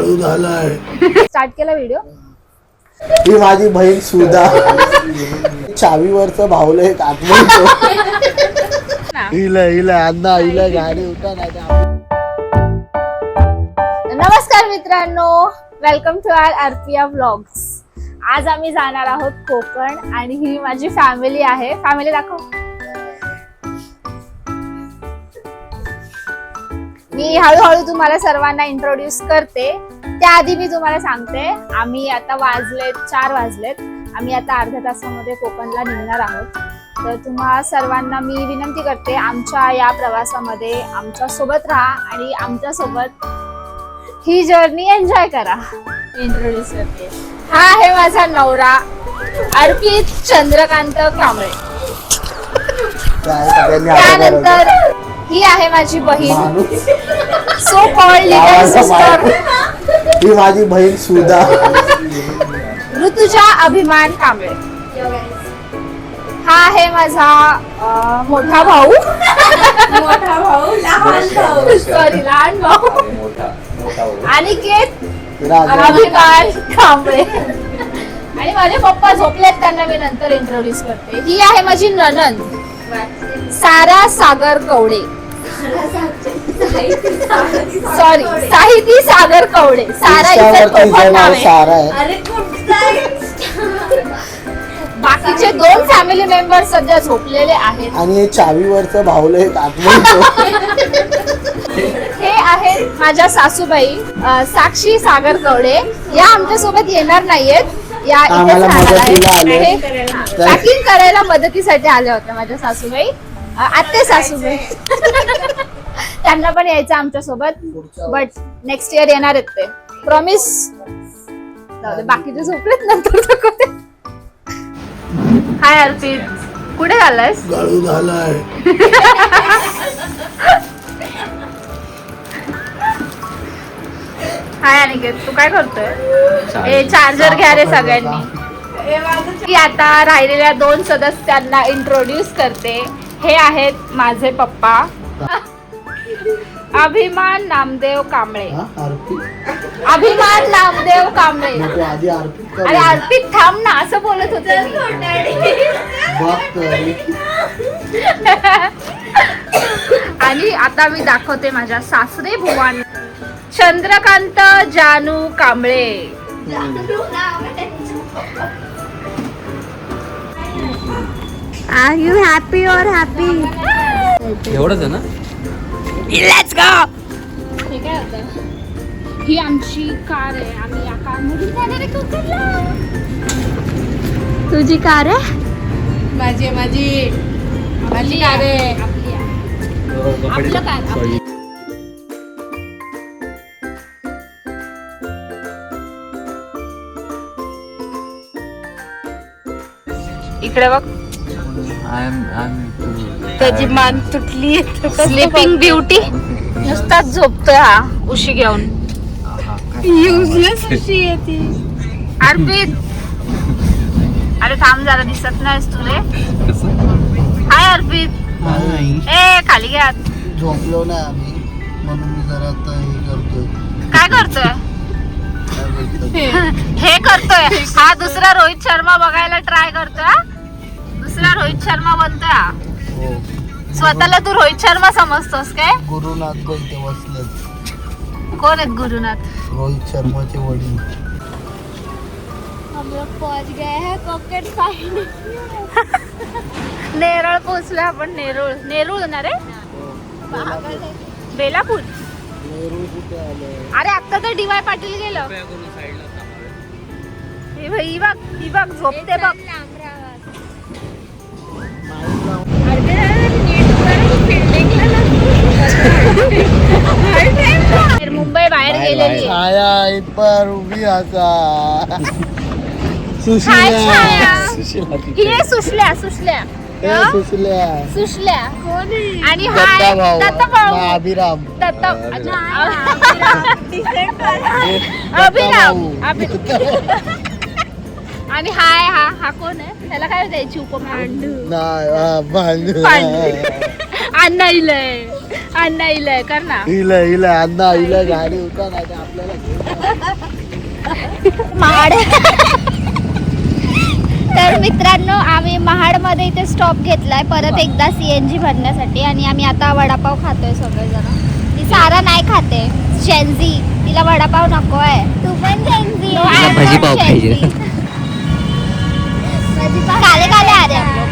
Start केला video. ही माझी बहीण सुधा चावीवरच भावलं एक आत्महत्या हिला अण्णा हिला गाडी उठा नाही. नमस्कार मित्रांनो, वेलकम टू आवर आरपीया व्लॉग्स. आज आम्ही जाणार आहोत कोकण आणि ही माझी फॅमिली आहे. फॅमिली दाखव. मी हळूहळू तुम्हाला सर्वांना इंट्रोड्यूस करते. त्याआधी मी तुम्हाला सांगते, आम्ही आता 4 वाजलेत. आम्ही आता अर्ध्या तासामध्ये कोकणला निघणार आहोत. तर तुम्हा सर्वांना मी विनंती करते, आमच्या या प्रवासामध्ये आमच्या सोबत राहा आणि आमच्या सोबत ही जर्नी एन्जॉय करा. इंट्रोड्यूस करते. हा आहे माझा नवरा अर्पित चंद्रकांत कांबळे. त्यानंतर ही आहे माझी बहीण, सो कॉल्ड लिटल सिस्टर. ही माझी बहीण सुधा ऋतुजा अभिमान कांबळे. हा आहे माझा मोठा भाऊ, लहान भाऊ अनिकेत अभिमान कांबळे. आणि माझे पप्पा झोपलेत, त्यांना मी नंतर इंट्रोड्यूस करते. ही आहे माझी नणंद सारा सागर कवडे. सॉरी, साहिती सागर कवडे. सारा इथं नाव आहे. बाकीचे 2 फॅमिली मेंबर सध्या झोपलेले आहेत. आणि हे चावीवरच भावलं एक आत्महत्या. हे आहेत माझ्या सासूबाई साक्षी सागर कवडे. या आमच्या सोबत येणार नाहीयेत, या पॅकिंग करायला मदतीसाठी आल्या होत्या माझ्या सासूबाई. आत्ते सासूबाई त्यांना पण यायचं आमच्या सोबत, बट नेक्स्ट इयर येणार आहेत ते, प्रॉमिस. बाकीचे झोपलेत, नंतर दाखवते. हाय अर्पित, कुठे झालायस? गाळू झालाय. हाय अनिकेत, तू काय करतोय? चार्जर घ्या रे सगळ्यांनी. की आता राहिलेल्या 2 सदस्यांना इंट्रोड्यूस करते. हे आहेत माझे पप्पा अभिमान नामदेव कांबळे. अभिमान नामदेव कांबळे. अरे अर्पित थांब ना, असं बोलत होते आणि आता मी दाखवते माझ्या सासरे भुवन चंद्रकांत जानू Kamble. Are you happy or happy? एवढंच आहे ना? Let's go. हे काय होतं? ही आमची कार आहे. आम्ही या कारमधून जाणार आहे कोकणला. तुझी कार आहे? माझी कार आहे. आपलं कार. इकडे बघ, त्याची मान तुटली. Sleeping beauty. नुसताच झोपतोय हा उशी घेऊन. युजलेस उशी आहे ती. अर्पित, अरे थांब जरा, दिसत नाहीस तुले. हाय अर्पित. ए खाली घ्या. झोपलो ना आम्ही, म्हणून मी जरा आता हे करतोय. काय करतोय? हे करतोय. हा दुसरा रोहित शर्मा बघायला ट्राय करतोय. दुसरा रोहित शर्मा बनतोय. स्वतःला तू रोहित शर्मा समजतोस काय? गुरुनाथ इथे बसलेत. कोण आहेत गुरुनाथ? रोहित शर्माचे वडील. हम लोग पहुंच गए हैं कोकण साइड. नेरळ पोहोचलो आपण. नेरूळ ना रे? बेलापूर. अरे आता तर DY पाटील गेलं. ही बघ झोपते बघ. मुंबई बाहेर गेलेली छाया पर उभी असा. सुशल्या आणि हाय दत्ता भाऊ अभिराम. आणि हाय हा कोण आहे? त्याला काय द्यायची उपमांडू? अण्णा इलय कर ना. हिला अण्णा हिला गाडी उठा नाही आपल्याला. महाड. तर मित्रांनो आम्ही महाडमध्ये इथे स्टॉप घेतलाय परत एकदा CNG भरण्यासाठी आणि आम्ही आता वडापाव खातोय सगळेजण. ती सारा नाही खाते, जेन्झी, तिला वडापाव नकोय. तू पण जेन्झी. भजी पाव खायचे. काले काले आ रहे हम लोग.